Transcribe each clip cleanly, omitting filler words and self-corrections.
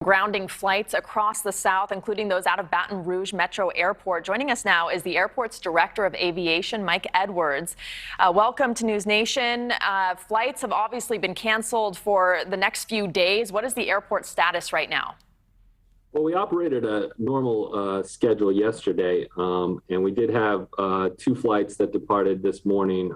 Grounding flights across the South, including those out of Baton Rouge Metro Airport. Joining us now is the airport's Director of Aviation, Mike Edwards. Welcome to NewsNation. Flights have obviously been canceled for the next few days. What is the airport status right now? Well, we operated a normal schedule yesterday, and we did have two flights that departed this morning,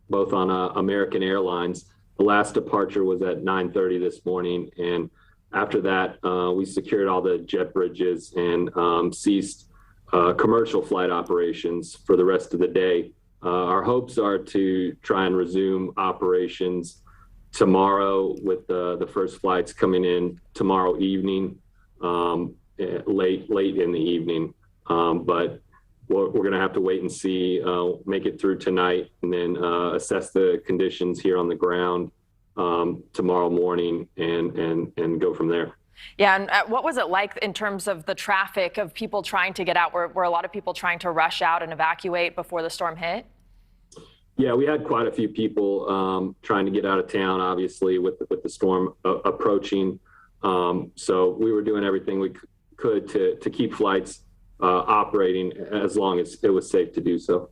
both on American Airlines. The last departure was at 9:30 this morning, and after that, we secured all the jet bridges and ceased commercial flight operations for the rest of the day. Our hopes are to try and resume operations tomorrow with the first flights coming in tomorrow evening, late in the evening. But we're going to have to wait and see, make it through tonight, and then assess the conditions here on the ground tomorrow morning and go from there. Yeah, and what was it like in terms of the traffic of people trying to get out? Were a lot of people trying to rush out and evacuate before the storm hit? Yeah, we had quite a few people trying to get out of town, obviously, with the storm approaching. So we were doing everything we could to keep flights operating as long as it was safe to do so.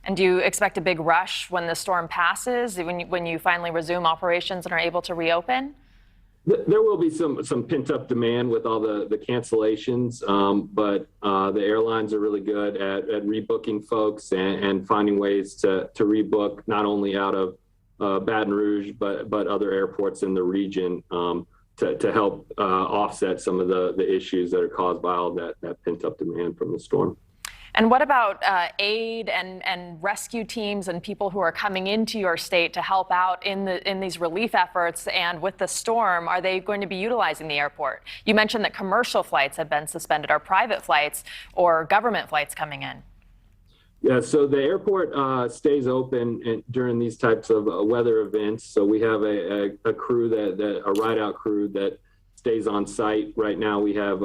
And do you expect a big rush when the storm passes, when you finally resume operations and are able to reopen? There will be some pent-up demand with all the cancellations, but the airlines are really good at rebooking folks and finding ways to rebook not only out of Baton Rouge, but other airports in the region to help offset some of the issues that are caused by all that pent-up demand from the storm. And what about aid and rescue teams and people who are coming into your state to help out in these relief efforts? And with the storm, are they going to be utilizing the airport? You mentioned that commercial flights have been suspended. Are private flights or government flights coming in? Yeah, so the airport stays open during these types of weather events. So we have a crew a ride-out crew that stays on site. Right now, we have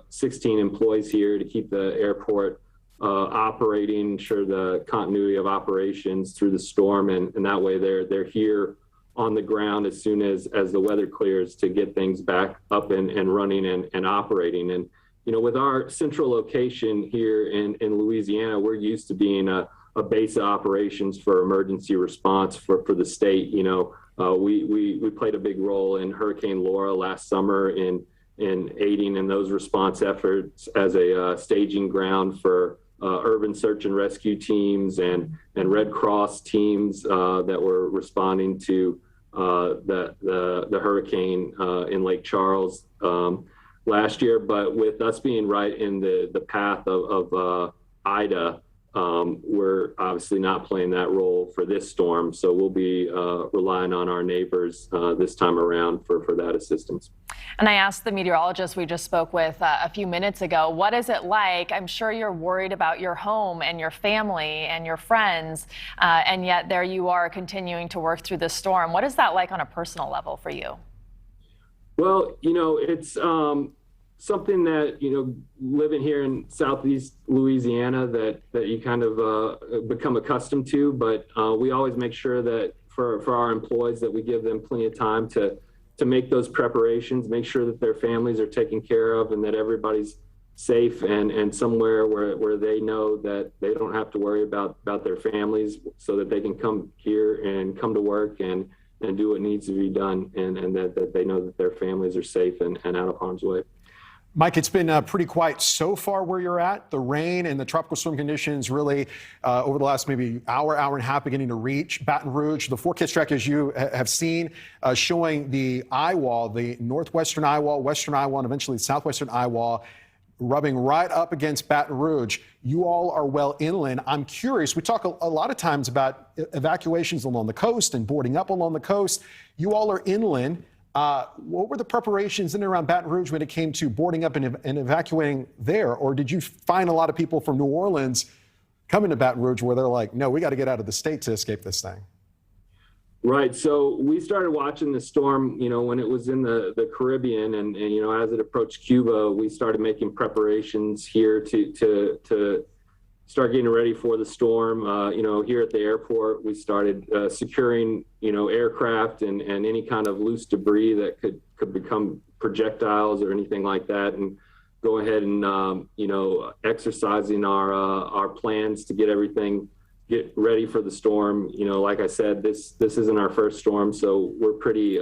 16 employees here to keep the airport operating, ensure the continuity of operations through the storm, and that way they're here on the ground as soon as the weather clears to get things back up and running and operating. And you know, with our central location here in Louisiana, we're used to being a base of operations for emergency response for the state. You know, we played a big role in Hurricane Laura last summer in aiding in those response efforts as a staging ground for urban search and rescue teams and Red Cross teams that were responding to the hurricane in Lake Charles last year. But with us being right in the path of Ida, we're obviously not playing that role for this storm. So we'll be relying on our neighbors this time around for that assistance. And I asked the meteorologist we just spoke with a few minutes ago, what is it like? I'm sure you're worried about your home and your family and your friends, and yet there you are continuing to work through this storm. What is that like on a personal level for you? Well, you know, it's something that, you know, living here in Southeast Louisiana that you kind of become accustomed to. But we always make sure that for our employees that we give them plenty of time to make those preparations, make sure that their families are taken care of and that everybody's safe and somewhere where they know that they don't have to worry about their families, so that they can come here and come to work and do what needs to be done, and that they know that their families are safe and out of harm's way. Mike, it's been pretty quiet so far where you're at. The rain and the tropical storm conditions really over the last maybe hour and a half beginning to reach Baton Rouge. The forecast track, as you have seen, showing the eye wall, the northwestern eye wall, western eye wall, and eventually the southwestern eye wall, rubbing right up against Baton Rouge. You all are well inland. I'm curious, we talk a lot of times about evacuations along the coast and boarding up along the coast. You all are inland. What were the preparations in and around Baton Rouge when it came to boarding up and evacuating there? Or did you find a lot of people from New Orleans coming to Baton Rouge where they're like, no, we got to get out of the state to escape this thing? Right. So we started watching the storm, you know, when it was in the Caribbean and, you know, as it approached Cuba, we started making preparations here to start getting ready for the storm. Here at the airport, we started securing, aircraft and any kind of loose debris that could become projectiles or anything like that, and go ahead and exercising our plans to get ready for the storm. Like I said, this isn't our first storm, so we're pretty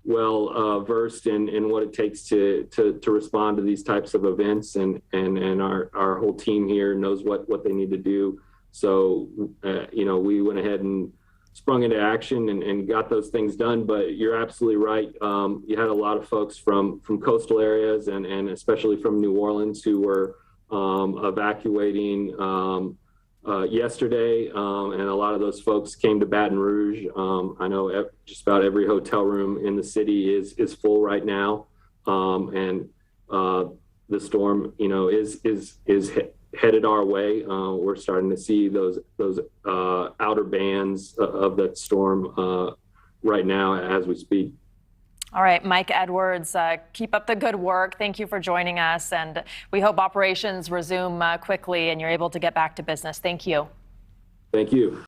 well versed in what it takes to respond to these types of events, and our whole team here knows what they need to do. So we went ahead and sprung into action and got those things done. But you're absolutely right. You had a lot of folks from coastal areas and especially from New Orleans who were evacuating yesterday, and a lot of those folks came to Baton Rouge. I know just about every hotel room in the city is full right now, and the storm, is headed our way. We're starting to see those outer bands of that storm right now as we speak. All right, Mike Edwards, keep up the good work. Thank you for joining us, and we hope operations resume quickly and you're able to get back to business. Thank you. Thank you.